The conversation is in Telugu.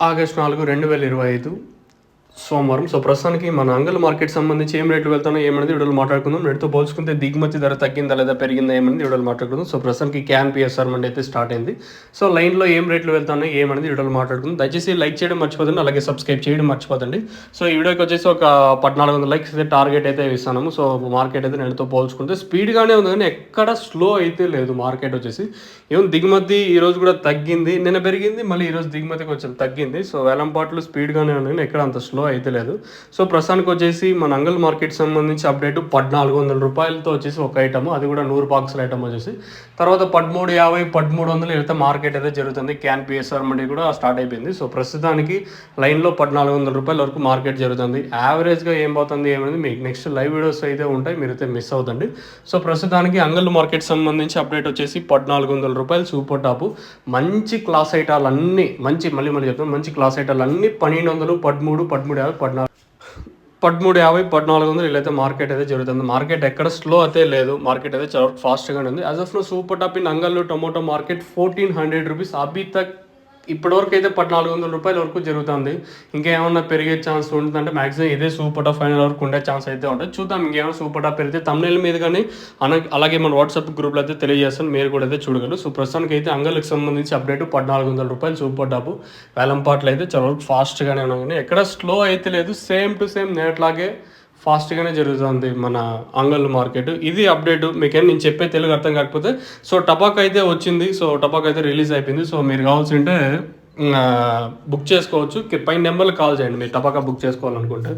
ఆగస్టు 4, 2025 సోమవారం. సో ప్రస్తుతానికి మన అంగల్ మార్కెట్ సంబంధించి ఏం రేట్లు వెళ్తానో ఏమనేది వీడియోలో మాట్లాడుకుందాం. రేటుతో పోల్చుకుంటే దిగుమతి ధర తగ్గిందా లేదా పెరిగిందా ఏమనేది వీడియోలో మాట్లాడుకుందాం. సో ప్రస్తుతానికి క్యాన్ పిఎస్ఆర్ మండి అయితే స్టార్ట్ అయింది. సో లైన్లో ఏం రేట్లు వెళ్తానో ఏమనేది వీడియోలో మాట్లాడుకుందాం. దయచేసి లైక్ చేయడం మర్చిపోదండి, అలాగే సబ్స్క్రైబ్ చేయడం మర్చిపోదండి. సో ఈ వీడియోకి వచ్చేసి ఒక 1400 లైక్స్ అయితే టార్గెట్ అయితే ఇస్తాము. సో మార్కెట్ అయితే నేనుతో పోల్చుకుంటే స్పీడ్గానే ఉంది, కానీ ఎక్కడ స్లో అయితే లేదు. మార్కెట్ వచ్చేసి ఏమో దిగుమతి ఈరోజు కూడా తగ్గింది, నిన్న పెరిగింది, మళ్ళీ ఈరోజు దిగుమతి కొంచెం తగ్గింది. సో వేలంపాట్లు స్పీడ్గానే ఉన్నాయి, ఎక్కడ అంత స్లో అయితే లేదు. సో ప్రస్తుతానికి వచ్చేసి మన అంగల్ మార్కెట్ సంబంధించి అప్డేట్ 1400 రూపాయలతో వచ్చేసి ఒక ఐటమ్, అది కూడా 100 బాక్సుల ఐటమ్ వచ్చేసి. తర్వాత 1350, 1300 అయితే మార్కెట్ అయితే జరుగుతుంది. క్యాన్ పిఎస్ఆర్ మండి కూడా స్టార్ట్ అయిపోయింది. సో ప్రస్తుతానికి లైన్లో 1400 రూపాయల వరకు మార్కెట్ జరుగుతుంది. యావరేజ్గా ఏం పోతుంది ఏమనేది మీకు నెక్స్ట్ లైవ్ వీడియోస్ అయితే ఉంటాయి, మీరైతే మిస్ అవుతండి. సో ప్రస్తుతానికి అంగల్ మార్కెట్ సంబంధించి అప్డేట్ వచ్చేసి 1400 రూపాయలు సూపర్ టాపు. మంచి క్లాస్ ఐటాలు అన్నీ మళ్ళీ చెప్తాను, మంచి క్లాస్ ఐటాలు అన్నీ 1200, 13, 1350, 1350, 1400 ఇలా అయితే మార్కెట్ అయితే జరుగుతుంది. మార్కెట్ ఎక్కడ స్లో అయితే లేదు, మార్కెట్ అయితే చాలా ఫాస్ట్గానే ఉంది. As of now super top in Angallu tomato market 1400 rupees అభి తక్ ఇప్పటివరకు అయితే 1400 రూపాయల వరకు జరుగుతుంది. ఇంకేమన్నా పెరిగే ఛాన్స్ ఉంటుందంటే మాక్సిమం ఇదే సూపర్ టాప్ ఫైనల్ వరకు ఉండే ఛాన్స్ అయితే ఉంటుంది. చూద్దాం ఇంకేమైనా సూపర్ టాప్ పెరిగితే తమ్నెయిల్ మీద కానీ అలాగే మన వాట్సాప్ గ్రూప్లో అయితే తెలియజేస్తాను, మీరు కూడా అయితే చూడగలరు. సో ప్రస్తుతానికి అయితే అంగల్కి సంబంధించి అప్డేట్ 1400 రూపాయలు సూపర్ టాప్. వేలంపాట్లు అయితే చాలా వరకు ఫాస్ట్గానే ఉన్నాయి, కానీ ఎక్కడ స్లో అయితే లేదు. సేమ్ టు సేమ్ నేట్లాగే ఫాస్ట్గానే జరుగుతుంది మన అంగల్ మార్కెట్. ఇది అప్డేట్. మీకేం నేను చెప్పే తెలుగు అర్థం కాకపోతే, సో టపాక్ అయితే వచ్చింది. సో టపాక్ అయితే రిలీజ్ అయిపోయింది. సో మీరు కావాల్సి ఉంటే బుక్ చేసుకోవచ్చు. పైన నెంబర్లు కాల్ చేయండి మీరు టపాకా బుక్ చేసుకోవాలనుకుంటే.